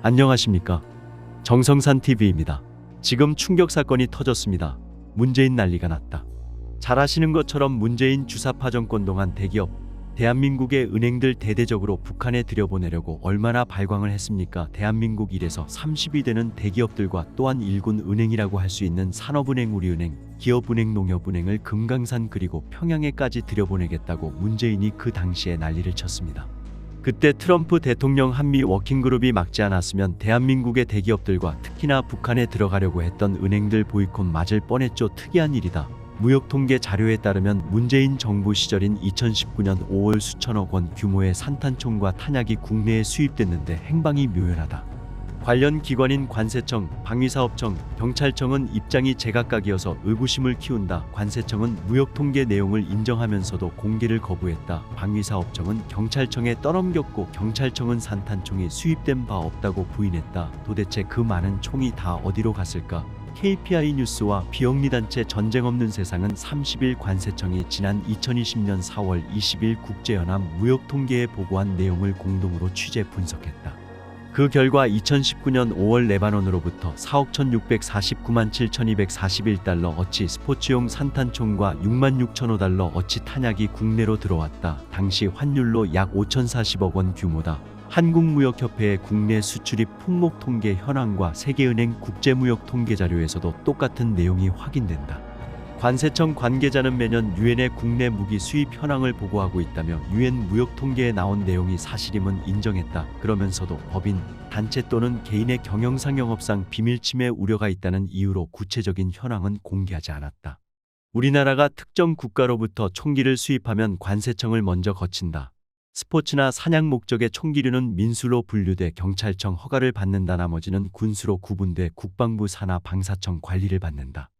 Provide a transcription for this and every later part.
안녕하십니까? 정성산 TV입니다. 지금 충격 사건이 터졌습니다. 문재인 난리가 났다. 잘 아시는 것처럼 문재인 주사파 정권 동안 대기업, 대한민국의 은행들 대대적으로 북한에 들여보내려고 얼마나 발광을 했습니까? 대한민국 1에서 30이 되는 대기업들과 또한 일군 은행이라고 할 수 있는 산업은행, 우리은행, 기업은행, 농협은행을 금강산 그리고 평양에까지 들여보내겠다고 문재인이 그 당시에 난리를 쳤습니다. 그때 트럼프 대통령 한미 워킹그룹이 막지 않았으면 대한민국의 대기업들과 특히나 북한에 들어가려고 했던 은행들 보이콧 맞을 뻔했죠. 특이한 일이다. 무역통계 자료에 따르면 문재인 정부 시절인 2019년 5월 수천억 원 규모의 산탄총과 탄약이 국내에 수입됐는데 행방이 묘연하다. 관련 기관인 관세청, 방위사업청, 경찰청은 입장이 제각각이어서 의구심을 키운다. 관세청은 무역통계 내용을 인정하면서도 공개를 거부했다. 방위사업청은 경찰청에 떠넘겼고 경찰청은 산탄총이 수입된 바 없다고 부인했다. 도대체 그 많은 총이 다 어디로 갔을까? KPI 뉴스와 비영리단체 전쟁 없는 세상은 30일 관세청이 지난 2020년 4월 20일 국제연합 무역통계에 보고한 내용을 공동으로 취재 분석했다. 그 결과 2019년 5월 레바논으로부터 4억 1649만 7241달러 어치 스포츠용 산탄총과 6만 6,005달러 어치 탄약이 국내로 들어왔다. 당시 환율로 약 5,040억 원 규모다. 한국무역협회의 국내 수출입 품목 통계 현황과 세계은행 국제무역 통계 자료에서도 똑같은 내용이 확인된다. 관세청 관계자는 매년 유엔의 국내 무기 수입 현황을 보고하고 있다며 유엔 무역통계에 나온 내용이 사실임은 인정했다. 그러면서도 법인, 단체 또는 개인의 경영상 영업상 비밀침해 우려가 있다는 이유로 구체적인 현황은 공개하지 않았다. 우리나라가 특정 국가로부터 총기를 수입하면 관세청을 먼저 거친다. 스포츠나 사냥 목적의 총기류는 민수로 분류돼 경찰청 허가를 받는다. 나머지는 군수로 구분돼 국방부 산하 방사청 관리를 받는다.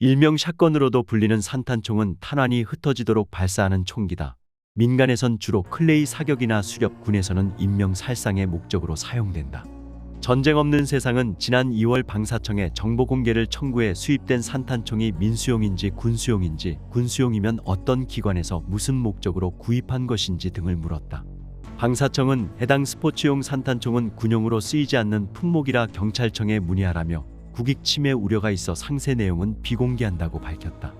일명 샷건으로도 불리는 산탄총은 탄환이 흩어지도록 발사하는 총기다. 민간에선 주로 클레이 사격이나 수렵, 군에서는 인명 살상의 목적으로 사용된다. 전쟁 없는 세상은 지난 2월 방사청에 정보 공개를 청구해 수입된 산탄총이 민수용인지 군수용인지, 군수용이면 어떤 기관에서 무슨 목적으로 구입한 것인지 등을 물었다. 방사청은 해당 스포츠용 산탄총은 군용으로 쓰이지 않는 품목이라 경찰청에 문의하라며 국익 침해 우려가 있어 상세 내용은 비공개한다고 밝혔다.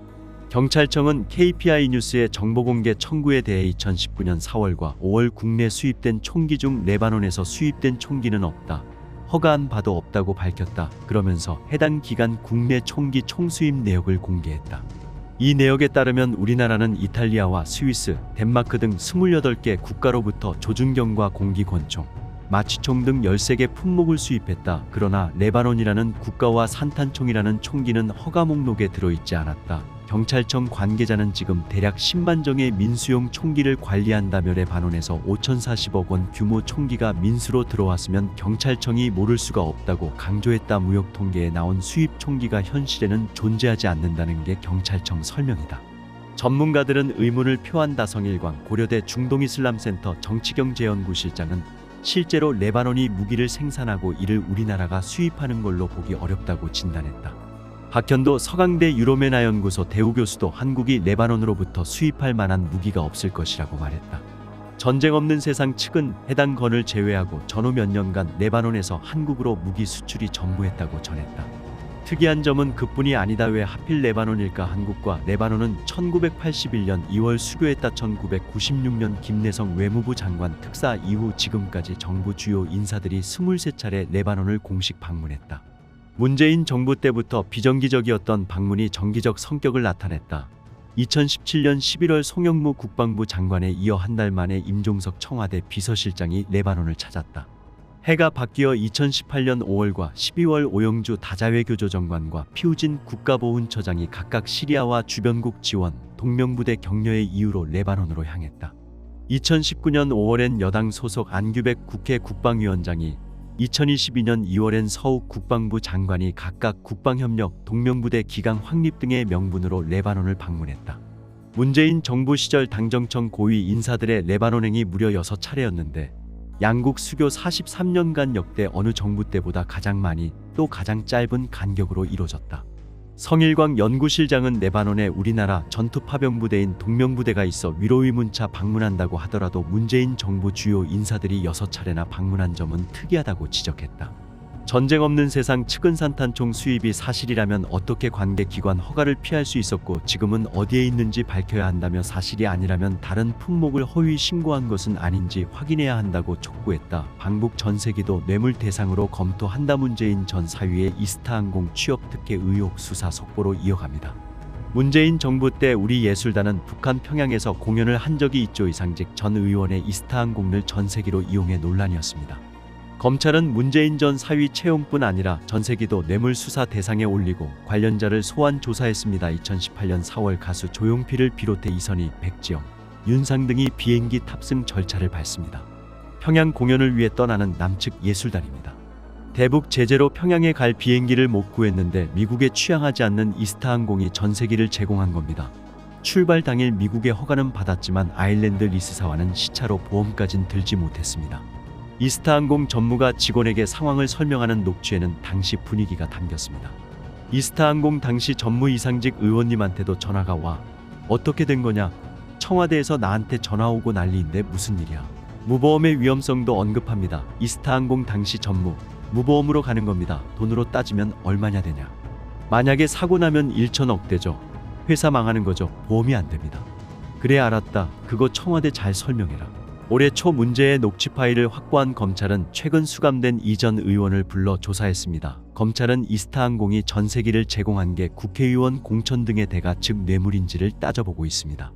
경찰청은 KPI 뉴스의 정보 공개 청구에 대해 2019년 4월과 5월 국내 수입된 총기 중 레바논에서 수입된 총기는 없다. 허가한 바도 없다고 밝혔다. 그러면서 해당 기간 국내 총기 총수입 내역을 공개했다. 이 내역에 따르면 우리나라는 이탈리아와 스위스, 덴마크 등 28개 국가로부터 조준경과 공기권총, 마취총 등 13개 품목을 수입했다. 그러나 레바논이라는 국가와 산탄총이라는 총기는 허가 목록에 들어있지 않았다. 경찰청 관계자는 지금 대략 10만 정의 민수용 총기를 관리한다며래 반원에서 5,040억 원 규모 총기가 민수로 들어왔으면 경찰청이 모를 수가 없다고 강조했다. 무역통계에 나온 수입 총기가 현실에는 존재하지 않는다는 게 경찰청 설명이다. 전문가들은 의문을 표한다. 성일광 고려대 중동이슬람센터 정치경제연구실장은 실제로 레바논이 무기를 생산하고 이를 우리나라가 수입하는 걸로 보기 어렵다고 진단했다. 박현도 서강대 유로메나 연구소 대우 교수도 한국이 레바논으로부터 수입할 만한 무기가 없을 것이라고 말했다. 전쟁 없는 세상 측은 해당 건을 제외하고 전후 몇 년간 레바논에서 한국으로 무기 수출이 전부했다고 전했다. 특이한 점은 그뿐이 아니다. 왜 하필 레바논일까? 한국과 레바논은 1981년 2월 수교했다. 1996년 김내성 외무부 장관 특사 이후 지금까지 정부 주요 인사들이 23차례 레바논을 공식 방문했다. 문재인 정부 때부터 비정기적이었던 방문이 정기적 성격을 나타냈다. 2017년 11월 송영무 국방부 장관에 이어 한 달 만에 임종석 청와대 비서실장이 레바논을 찾았다. 해가 바뀌어 2018년 5월과 12월 오영주 다자외교조정관과 피우진 국가보훈처장이 각각 시리아와 주변국 지원, 동명부대 격려의 이유로 레바논으로 향했다. 2019년 5월엔 여당 소속 안규백 국회 국방위원장이, 2022년 2월엔 서욱 국방부 장관이 각각 국방협력, 동명부대 기강 확립 등의 명분으로 레바논을 방문했다. 문재인 정부 시절 당정청 고위 인사들의 레바논행이 무려 6차례였는데 양국 수교 43년간 역대 어느 정부 때보다 가장 많이 또 가장 짧은 간격으로 이뤄졌다. 성일광 연구실장은 레바논에 우리나라 전투파병부대인 동명부대가 있어 위로의문차 방문한다고 하더라도 문재인 정부 주요 인사들이 6차례나 방문한 점은 특이하다고 지적했다. 전쟁 없는 세상 측은산탄총 수입이 사실이라면 어떻게 관계기관 허가를 피할 수 있었고 지금은 어디에 있는지 밝혀야 한다며 사실이 아니라면 다른 품목을 허위 신고한 것은 아닌지 확인해야 한다고 촉구했다. 방북 전세기도 뇌물 대상으로 검토한다. 문재인 전 사위의 이스타항공 취업 특혜 의혹 수사 속보로 이어갑니다. 문재인 정부 때 우리 예술단은 북한 평양에서 공연을 한 적이 있죠. 이상직 전 의원의 이스타항공을 전세기로 이용해 논란이었습니다. 검찰은 문재인 전 사위 채용뿐 아니라 전세기도 뇌물 수사 대상에 올리고 관련자를 소환 조사했습니다. 2018년 4월 가수 조용필을 비롯해 이선희, 백지영, 윤상 등이 비행기 탑승 절차를 밟습니다. 평양 공연을 위해 떠나는 남측 예술단입니다. 대북 제재로 평양에 갈 비행기를 못 구했는데 미국에 취항하지 않는 이스타항공이 전세기를 제공한 겁니다. 출발 당일 미국의 허가는 받았지만 아일랜드 리스사와는 시차로 보험까진 들지 못했습니다. 이스타항공 전무가 직원에게 상황을 설명하는 녹취에는 당시 분위기가 담겼습니다. 이스타항공 당시 전무 이상직 의원님한테도 전화가 와. 어떻게 된 거냐? 청와대에서 나한테 전화 오고 난리인데 무슨 일이야? 무보험의 위험성도 언급합니다. 이스타항공 당시 전무, 무보험으로 가는 겁니다. 돈으로 따지면 얼마냐 되냐? 만약에 사고 나면 1천억대죠. 회사 망하는 거죠. 보험이 안 됩니다. 그래 알았다. 그거 청와대 잘 설명해라. 올해 초 문제의 녹취 파일을 확보한 검찰은 최근 수감된 이 전 의원을 불러 조사했습니다. 검찰은 이스타항공이 전세기를 제공한 게 국회의원 공천 등의 대가 즉 뇌물인지를 따져보고 있습니다.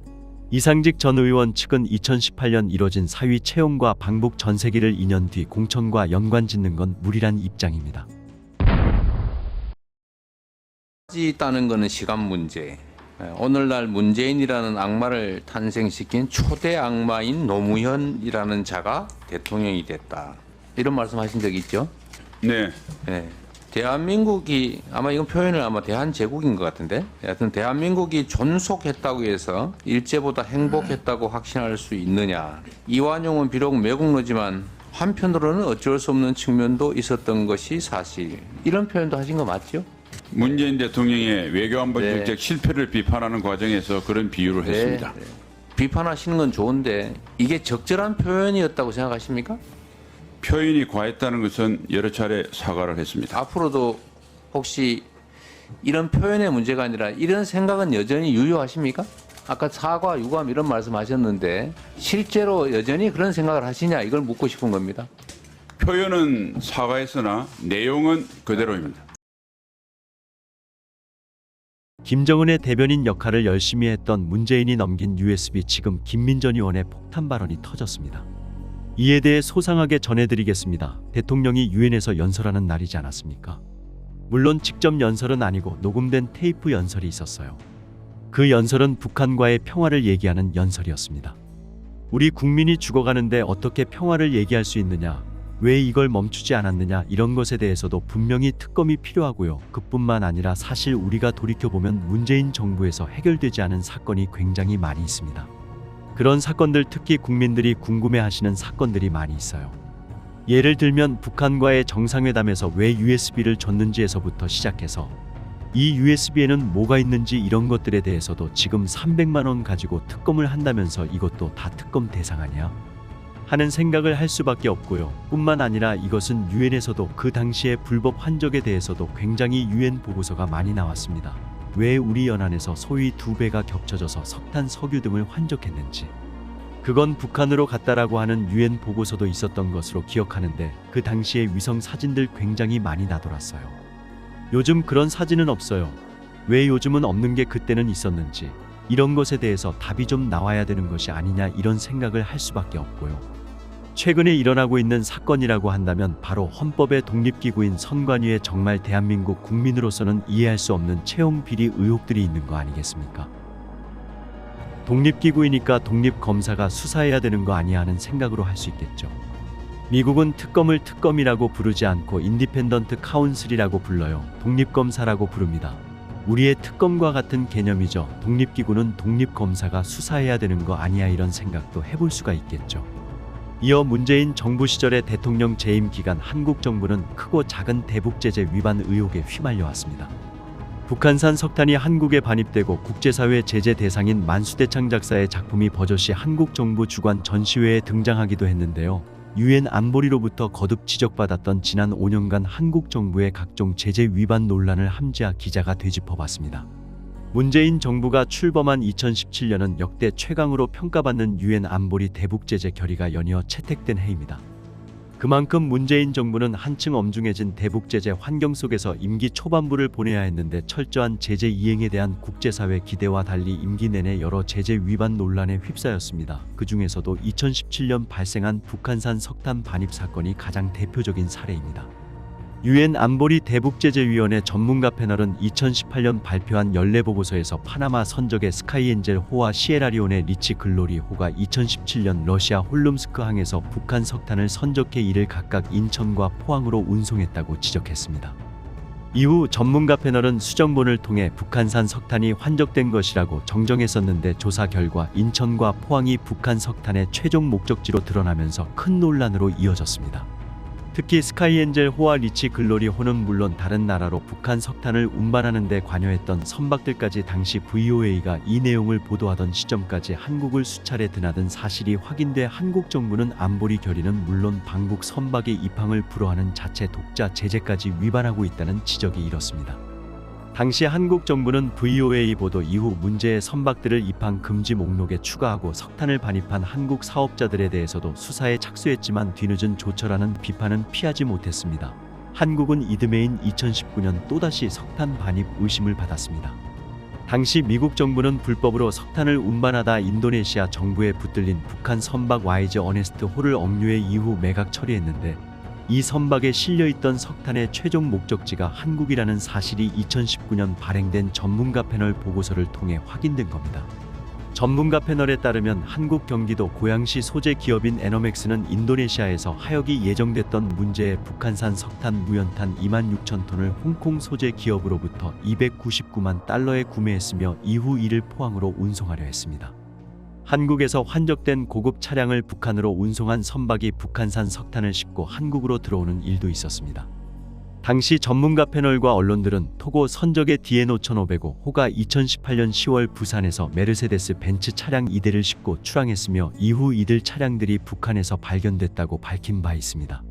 이상직 전 의원 측은 2018년 이뤄진 사위 채용과 방북 전세기를 2년 뒤 공천과 연관짓는 건 무리란 입장입니다. 있다는 것은 시간 문제. 오늘날 문재인이라는 악마를 탄생시킨 초대 악마인 노무현이라는 자가 대통령이 됐다. 이런 말씀하신 적 있죠? 네. 네. 대한민국이 아마 이건 표현을 아마 대한제국인 것 같은데, 하여튼 대한민국이 존속했다고 해서 일제보다 행복했다고 확신할 수 있느냐? 이완용은 비록 매국노지만 한편으로는 어쩔 수 없는 측면도 있었던 것이 사실. 이런 표현도 하신 거 맞죠? 문재인 대통령의 외교안보 정책 실패를 비판하는 과정에서 그런 비유를 했습니다. 네. 비판하시는 건 좋은데 이게 적절한 표현이었다고 생각하십니까? 표현이 과했다는 것은 여러 차례 사과를 했습니다. 앞으로도 혹시 이런 표현의 문제가 아니라 이런 생각은 여전히 유효하십니까? 아까 사과, 유감 이런 말씀하셨는데 실제로 여전히 그런 생각을 하시냐 이걸 묻고 싶은 겁니다. 표현은 사과했으나 내용은 그대로입니다. 김정은의 대변인 역할을 열심히 했던 문재인이 넘긴 USB 지금 김민전 의원의 폭탄 발언이 터졌습니다. 이에 대해 소상하게 전해드리겠습니다. 대통령이 유엔에서 연설하는 날이지 않았습니까? 물론 직접 연설은 아니고 녹음된 테이프 연설이 있었어요. 그 연설은 북한과의 평화를 얘기하는 연설이었습니다. 우리 국민이 죽어가는데 어떻게 평화를 얘기할 수 있느냐? 왜 이걸 멈추지 않았느냐? 이런 것에 대해서도 분명히 특검이 필요하고요. 그뿐만 아니라 사실 우리가 돌이켜보면 문재인 정부에서 해결되지 않은 사건이 굉장히 많이 있습니다. 그런 사건들, 특히 국민들이 궁금해하시는 사건들이 많이 있어요. 예를 들면 북한과의 정상회담에서 왜 USB를 줬는지에서부터 시작해서 이 USB에는 뭐가 있는지 이런 것들에 대해서도 지금 300만 원 가지고 특검을 한다면서 이것도 다 특검 대상 아니야? 하는 생각을 할 수밖에 없고요. 뿐만 아니라 이것은 유엔에서도 그 당시의 불법 환적에 대해서도 굉장히 유엔 보고서가 많이 나왔습니다. 왜 우리 연안에서 소위 2배가 겹쳐져서 석탄, 석유 등을 환적했는지. 그건 북한으로 갔다라고 하는 유엔 보고서도 있었던 것으로 기억하는데 그 당시의 위성 사진들 굉장히 많이 나돌았어요. 요즘 그런 사진은 없어요. 왜 요즘은 없는 게 그때는 있었는지. 이런 것에 대해서 답이 좀 나와야 되는 것이 아니냐 이런 생각을 할 수밖에 없고요. 최근에 일어나고 있는 사건이라고 한다면 바로 헌법의 독립기구인 선관위에 정말 대한민국 국민으로서는 이해할 수 없는 채용 비리 의혹들이 있는 거 아니겠습니까? 독립기구이니까 독립검사가 수사해야 되는 거 아니야 하는 생각으로 할 수 있겠죠. 미국은 특검을 특검이라고 부르지 않고 인디펜던트 카운슬이라고 불러요. 독립검사라고 부릅니다. 우리의 특검과 같은 개념이죠. 독립기구는 독립검사가 수사해야 되는 거 아니야 이런 생각도 해볼 수가 있겠죠. 이어 문재인 정부 시절의 대통령 재임 기간 한국 정부는 크고 작은 대북 제재 위반 의혹에 휘말려 왔습니다. 북한산 석탄이 한국에 반입되고 국제사회 제재 대상인 만수대창 작사의 작품이 버젓이 한국 정부 주관 전시회에 등장하기도 했는데요. 유엔 안보리로부터 거듭 지적받았던 지난 5년간 한국 정부의 각종 제재 위반 논란을 함지아 기자가 되짚어봤습니다. 문재인 정부가 출범한 2017년은 역대 최강으로 평가받는 유엔 안보리 대북 제재 결의가 연이어 채택된 해입니다. 그만큼 문재인 정부는 한층 엄중해진 대북 제재 환경 속에서 임기 초반부를 보내야 했는데 철저한 제재 이행에 대한 국제사회 기대와 달리 임기 내내 여러 제재 위반 논란에 휩싸였습니다. 그 중에서도 2017년 발생한 북한산 석탄 반입 사건이 가장 대표적인 사례입니다. 유엔 안보리 대북제재위원회 전문가 패널은 2018년 발표한 연례보고서에서 파나마 선적의 스카이엔젤 호와 시에라리온의 리치 글로리 호가 2017년 러시아 홀룸스크 항에서 북한 석탄을 선적해 이를 각각 인천과 포항으로 운송했다고 지적했습니다. 이후 전문가 패널은 수정본을 통해 북한산 석탄이 환적된 것이라고 정정했었는데 조사 결과 인천과 포항이 북한 석탄의 최종 목적지로 드러나면서 큰 논란으로 이어졌습니다. 특히 스카이엔젤 호와 리치 글로리 호는 물론 다른 나라로 북한 석탄을 운반하는 데 관여했던 선박들까지 당시 VOA가 이 내용을 보도하던 시점까지 한국을 수차례 드나든 사실이 확인돼 한국 정부는 안보리 결의는 물론 방북 선박의 입항을 불허하는 자체 독자 제재까지 위반하고 있다는 지적이 일었습니다. 당시 한국 정부는 VOA 보도 이후 문제의 선박들을 입항 금지 목록에 추가하고 석탄을 반입한 한국 사업자들에 대해서도 수사에 착수했지만 뒤늦은 조처라는 비판은 피하지 못했습니다. 한국은 이듬해인 2019년 또다시 석탄 반입 의심을 받았습니다. 당시 미국 정부는 불법으로 석탄을 운반하다 인도네시아 정부에 붙들린 북한 선박 와이즈 어네스트 호를 억류해 이후 매각 처리했는데 이 선박에 실려있던 석탄의 최종 목적지가 한국이라는 사실이 2019년 발행된 전문가 패널 보고서를 통해 확인된 겁니다. 전문가 패널에 따르면 한국 경기도 고양시 소재 기업인 에너맥스는 인도네시아에서 하역이 예정됐던 문제의 북한산 석탄 무연탄 26,000톤을 홍콩 소재 기업으로부터 299만 달러에 구매했으며 이후 이를 포항으로 운송하려 했습니다. 한국에서 환적된 고급 차량을 북한으로 운송한 선박이 북한산 석탄을 싣고 한국으로 들어오는 일도 있었습니다. 당시 전문가 패널과 언론들은 토고 선적의 DN 5505 호가 2018년 10월 부산에서 메르세데스 벤츠 차량 2대를 싣고 출항했으며 이후 이들 차량들이 북한에서 발견됐다고 밝힌 바 있습니다.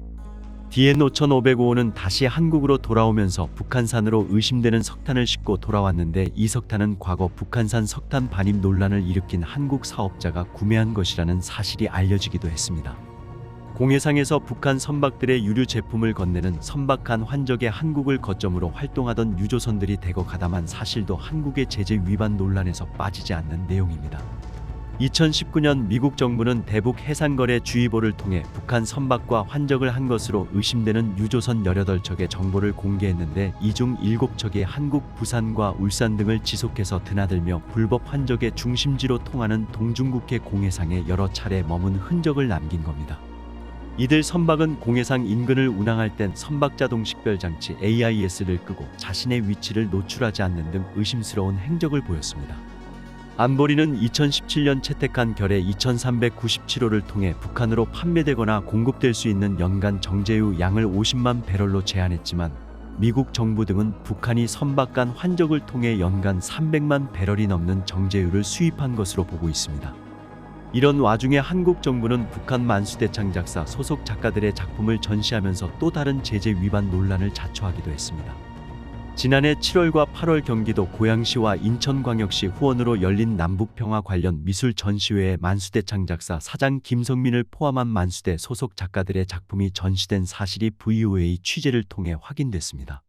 DN 5505는 다시 한국으로 돌아오면서 북한산으로 의심되는 석탄을 싣고 돌아왔는데 이 석탄은 과거 북한산 석탄 반입 논란을 일으킨 한국 사업자가 구매한 것이라는 사실이 알려지기도 했습니다. 공해상에서 북한 선박들의 유류 제품을 건네는 선박한 환적의 한국을 거점으로 활동하던 유조선들이 대거 가담한 사실도 한국의 제재 위반 논란에서 빠지지 않는 내용입니다. 2019년 미국 정부는 대북 해상거래 주의보를 통해 북한 선박과 환적을 한 것으로 의심되는 유조선 18척의 정보를 공개했는데 이 중 7척이 한국 부산과 울산 등을 지속해서 드나들며 불법 환적의 중심지로 통하는 동중국해 공해상에 여러 차례 머문 흔적을 남긴 겁니다. 이들 선박은 공해상 인근을 운항할 땐 선박 자동 식별 장치 AIS를 끄고 자신의 위치를 노출하지 않는 등 의심스러운 행적을 보였습니다. 안보리는 2017년 채택한 결의 2397호를 통해 북한으로 판매되거나 공급될 수 있는 연간 정제유 양을 50만 배럴로 제한했지만 미국 정부 등은 북한이 선박 간 환적을 통해 연간 300만 배럴이 넘는 정제유를 수입한 것으로 보고 있습니다. 이런 와중에 한국 정부는 북한 만수대창 작사 소속 작가들의 작품을 전시하면서 또 다른 제재 위반 논란을 자초하기도 했습니다. 지난해 7월과 8월 경기도 고양시와 인천광역시 후원으로 열린 남북평화 관련 미술 전시회에 만수대창 작사 사장 김성민을 포함한 만수대 소속 작가들의 작품이 전시된 사실이 VOA 취재를 통해 확인됐습니다.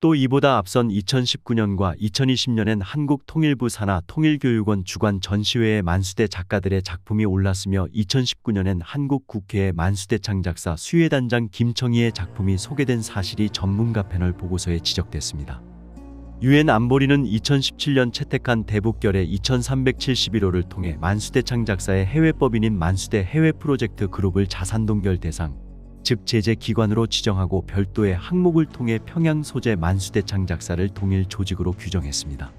또 이보다 앞선 2019년과 2020년엔 한국통일부 산하 통일교육원 주관 전시회에 만수대 작가들의 작품이 올랐으며 2019년엔 한국국회에 만수대창 작사 수혜단장 김청희의 작품이 소개된 사실이 전문가 패널 보고서에 지적됐습니다. 유엔 안보리는 2017년 채택한 대북결의 2371호를 통해 만수대창 작사의 해외법인인 만수대 해외프로젝트 그룹을 자산동결 대상 즉 제재 기관으로 지정하고 별도의 항목을 통해 평양 소재 만수대창 작사를 동일 조직으로 규정했습니다.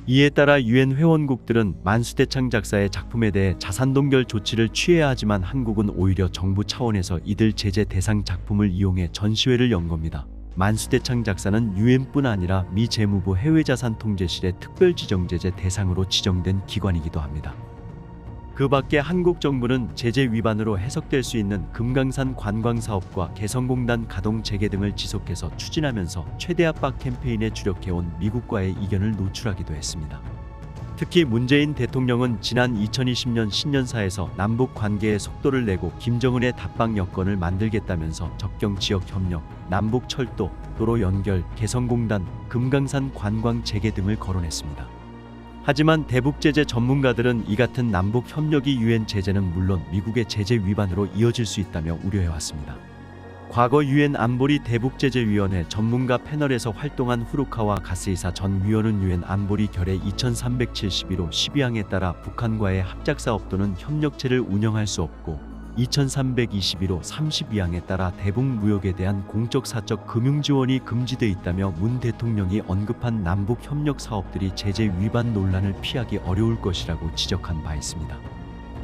이에 따라 유엔 회원국들은 만수대창 작사의 작품에 대해 자산동결 조치를 취해야 하지만 한국은 오히려 정부 차원에서 이들 제재 대상 작품을 이용해 전시회를 연 겁니다. 만수대창 작사는 유엔뿐 아니라 미 재무부 해외자산통제실의 특별지정제재 대상으로 지정된 기관이기도 합니다. 그 밖에 한국 정부는 제재 위반으로 해석될 수 있는 금강산 관광사업과 개성공단 가동 재개 등을 지속해서 추진하면서 최대 압박 캠페인에 주력해온 미국과의 이견을 노출하기도 했습니다. 특히 문재인 대통령은 지난 2020년 신년사에서 남북 관계의 속도를 내고 김정은의 답방 여건을 만들겠다면서 접경 지역 협력, 남북 철도, 도로 연결, 개성공단, 금강산 관광 재개 등을 거론했습니다. 하지만 대북 제재 전문가들은 이 같은 남북 협력이 유엔 제재는 물론 미국의 제재 위반으로 이어질 수 있다며 우려해왔습니다. 과거 유엔 안보리 대북제재위원회 전문가 패널에서 활동한 후루카와 가스이사 전 위원은 유엔 안보리 결의 2371호 12항에 따라 북한과의 합작사업 또는 협력체를 운영할 수 없고 2321호 32항에 따라 대북 무역에 대한 공적 사적 금융 지원이 금지돼 있다며 문 대통령이 언급한 남북 협력 사업들이 제재 위반 논란을 피하기 어려울 것이라고 지적한 바 있습니다.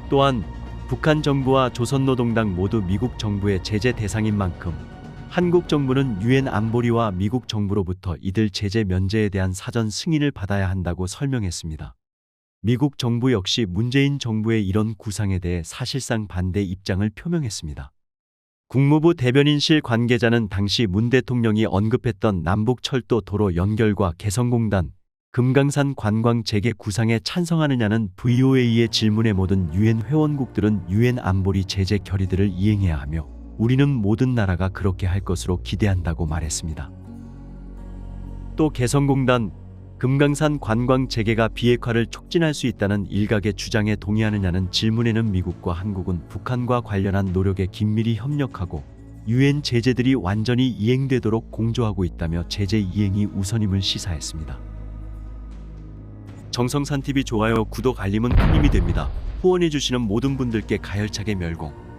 또한 북한 정부와 조선노동당 모두 미국 정부의 제재 대상인 만큼 한국 정부는 유엔 안보리와 미국 정부로부터 이들 제재 면제에 대한 사전 승인을 받아야 한다고 설명했습니다. 미국 정부 역시 문재인 정부의 이런 구상에 대해 사실상 반대 입장을 표명했습니다. 국무부 대변인실 관계자는 당시 문 대통령이 언급했던 남북 철도 도로 연결과 개성공단, 금강산 관광 재개 구상에 찬성하느냐는 VOA의 질문에 모든 유엔 회원국들은 유엔 안보리 제재 결의들을 이행해야 하며 우리는 모든 나라가 그렇게 할 것으로 기대한다고 말했습니다. 또 개성공단, 금강산 관광 재개가 비핵화를 촉진할 수 있다는 일각의 주장에 동의하느냐는 질문에는 미국과 한국은 북한과 관련한 노력에 긴밀히 협력하고 유엔 제재들이 완전히 이행되도록 공조하고 있다며 제재 이행이 우선임을 시사했습니다. 정성산TV 좋아요, 구독, 알림은 큰 힘이 됩니다. 후원해주시는 모든 분들께 가열차게 멸공.